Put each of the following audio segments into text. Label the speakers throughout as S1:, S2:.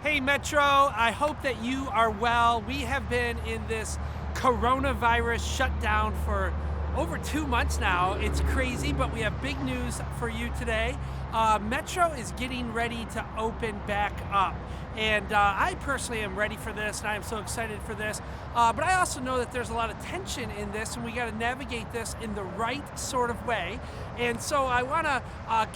S1: Hey Metro, I hope that you are well. We have been in this coronavirus shutdown for over 2 months now. It's crazy, but we have big news for you today. Metro is getting ready to open back up. And I personally am ready for this, and I am so excited for this. But I also know that there's a lot of tension in this, and we got to navigate this in the right sort of way. And so I want to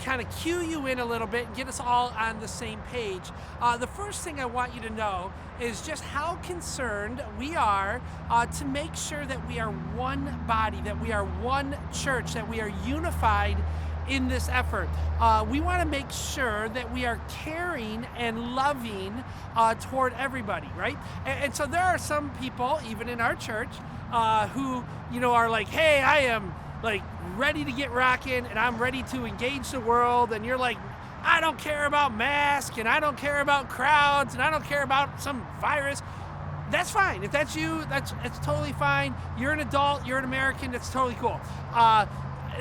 S1: kind of cue you in a little bit and get us all on the same page. The first thing I want you to know is just how concerned we are to make sure that we are one body, that we are one church, that we are unified in this effort. We want to make sure that we are caring and loving toward everybody, right? And so there are some people, even in our church, who, are like, hey, I am like ready to get rocking and I'm ready to engage the world. And you're like, I don't care about masks and I don't care about crowds and I don't care about some virus. That's fine. If that's you, it's totally fine. You're an adult, you're an American, that's totally cool.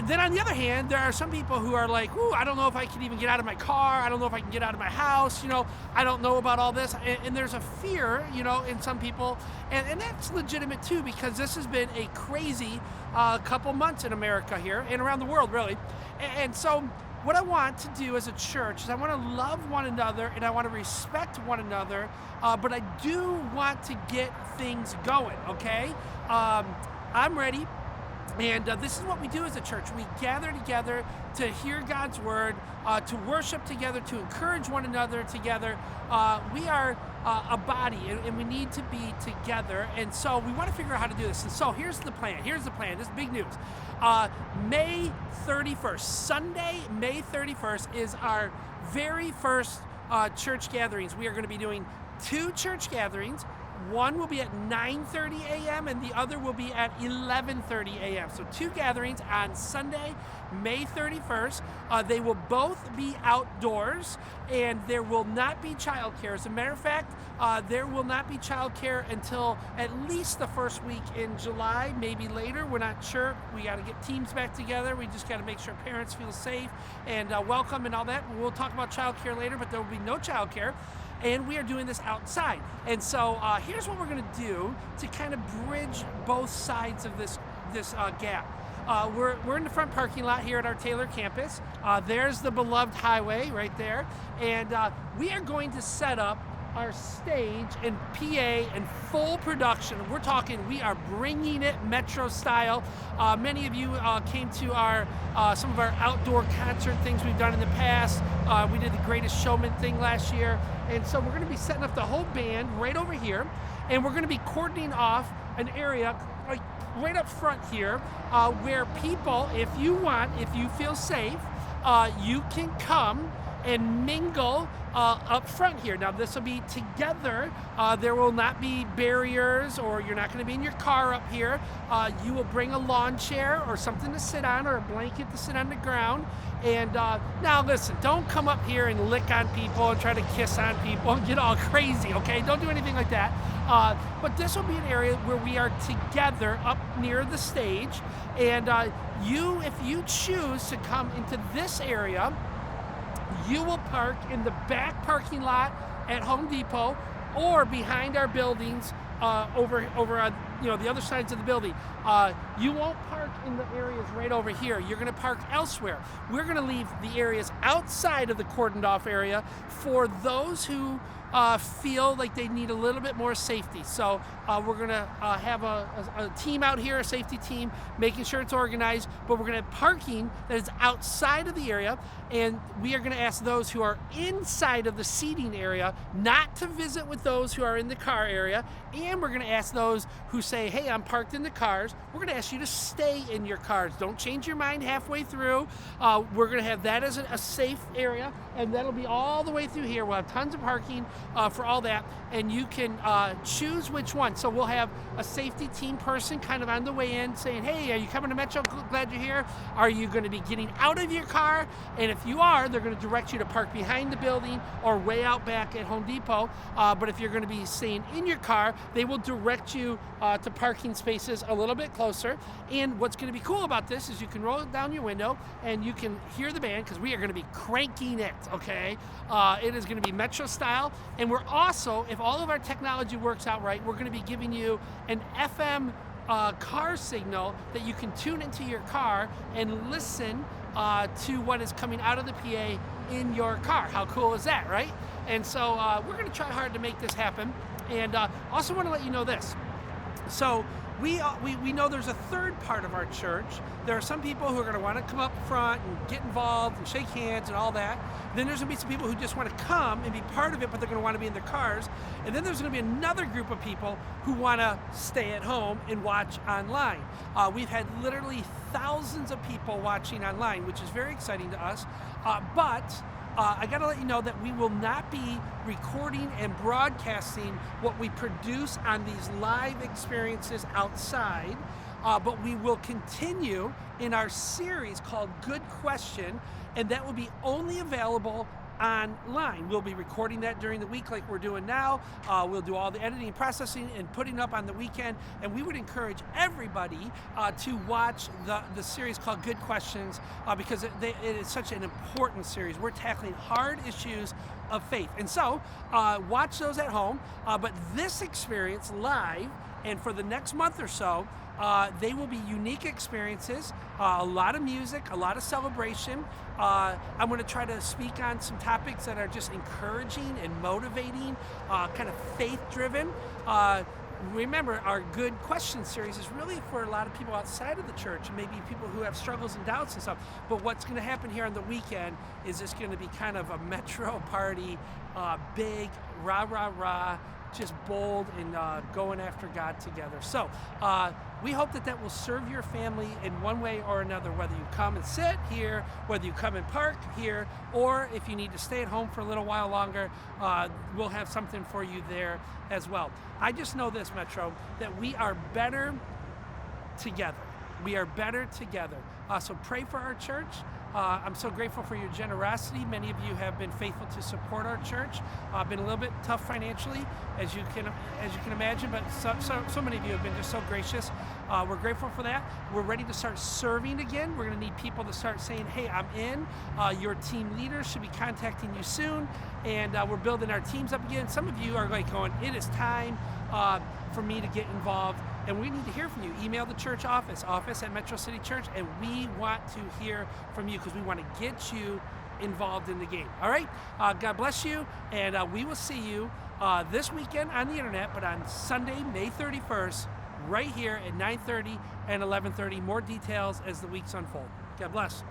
S1: Then on the other hand, there are some people who are like, ooh, I don't know if I can even get out of my car. I don't know if I can get out of my house. I don't know about all this. And there's a fear, in some people. And that's legitimate too, because this has been a crazy couple months in America here and around the world, really. And so what I want to do as a church is I want to love one another and I want to respect one another. But I do want to get things going, okay? I'm ready. And this is what we do as a church. We gather together to hear God's word, to worship together, to encourage one another together. We are a body, and we need to be together. And so we want to figure out how to do this. And so here's the plan. This is big news. May 31st, Sunday, May 31st, is our very first church gatherings. We are going to be doing 2 church gatherings. One will be at 9:30 a.m. and the other will be at 11:30 a.m. So 2 gatherings on Sunday, May 31st. They will both be outdoors and there will not be childcare. As a matter of fact, there will not be childcare until at least the first week in July, maybe later. We're not sure. We got to get teams back together. We just got to make sure parents feel safe and welcome and all that. We'll talk about childcare later, but there will be no childcare. And we are doing this outside. And so here's what we're going to do to kind of bridge both sides of this gap. We're in the front parking lot here at our Taylor campus. There's the beloved highway right there. And we are going to set up our stage and PA and full production. We're talking, we are bringing it Metro style. Many of you came to some of our outdoor concert things we've done in the past. We did the Greatest Showman thing last year. And so we're going to be setting up the whole band right over here. And we're going to be cordoning off an area like right up front here where people, if you feel safe, you can come and mingle up front here. Now this will be together. There will not be barriers, or you're not going to be in your car up here. You will bring a lawn chair or something to sit on, or a blanket to sit on the ground. And now listen, don't come up here and lick on people and try to kiss on people and get all crazy, okay? Don't do anything like that. But this will be an area where we are together up near the stage. And if you choose to come into this area, you will park in the back parking lot at Home Depot or behind our buildings over on the other sides of the building. You won't park in the areas right over here. You're going to park elsewhere. We're going to leave the areas outside of the cordoned off area for those who feel like they need a little bit more safety. So we're going to have a team out here, a safety team, making sure it's organized, but we're going to have parking that is outside of the area, and we are going to ask those who are inside of the seating area not to visit with those who are in the car area, and we're going to ask those who say, hey, I'm parked in the cars, we're going to ask you to stay in your cars. Don't change your mind halfway through. We're going to have that as a safe area, and that'll be all the way through here. We'll have tons of parking for all that, and you can choose which one. So we'll have a safety team person kind of on the way in saying, hey, are you coming to Metro? Glad you're here. Are you going to be getting out of your car? And if you are, they're going to direct you to park behind the building or way out back at Home Depot. But if you're going to be staying in your car, they will direct you to parking spaces a little bit closer. And what's going to be cool about this is you can roll it down your window and you can hear the band because we are going to be cranking it, okay? It is going to be Metro style. And we're also, if all of our technology works out right, we're going to be giving you an FM car signal that you can tune into your car and listen to what is coming out of the PA in your car. How cool is that, right? And so we're going to try hard to make this happen. And also want to let you know this. So we know there's a third part of our church. There are some people who are going to want to come up front and get involved and shake hands and all that. Then there's going to be some people who just want to come and be part of it, but they're going to want to be in their cars. And then there's going to be another group of people who want to stay at home and watch online. We've had literally thousands of people watching online, which is very exciting to us. But I got to let you know that we will not be recording and broadcasting what we produce on these live experiences outside, but we will continue in our series called Good Question, and that will be only available online. We'll be recording that during the week like we're doing now. We'll do all the editing and processing and putting up on the weekend, and we would encourage everybody to watch the series called Good Questions because it is such an important series. We're tackling hard issues of faith. And so watch those at home, but this experience live and for the next month or so, they will be unique experiences, a lot of music, a lot of celebration. I'm going to try to speak on some topics that are just encouraging and motivating, kind of faith-driven. Remember, our Good Question series is really for a lot of people outside of the church, and maybe people who have struggles and doubts and stuff. But what's going to happen here on the weekend is it's going to be kind of a Metro party, big, rah, rah, rah, just bold and going after God together. So we hope that will serve your family in one way or another, whether you come and sit here, whether you come and park here, or if you need to stay at home for a little while longer, we'll have something for you there as well. I just know this, Metro, that we are better together. We are better together. So pray for our church. I'm so grateful for your generosity. Many of you have been faithful to support our church. Been a little bit tough financially, as you can imagine, but so many of you have been just so gracious. We're grateful for that. We're ready to start serving again. We're going to need people to start saying, "Hey, I'm in." Your team leaders should be contacting you soon, and we're building our teams up again. Some of you are going, "It is time for me to get involved." And we need to hear from you. Email the church office at Metro City Church, and we want to hear from you because we want to get you involved in the game. All right? God bless you, and we will see you this weekend on the internet, but on Sunday, May 31st, right here at 9:30 and 11:30. More details as the weeks unfold. God bless.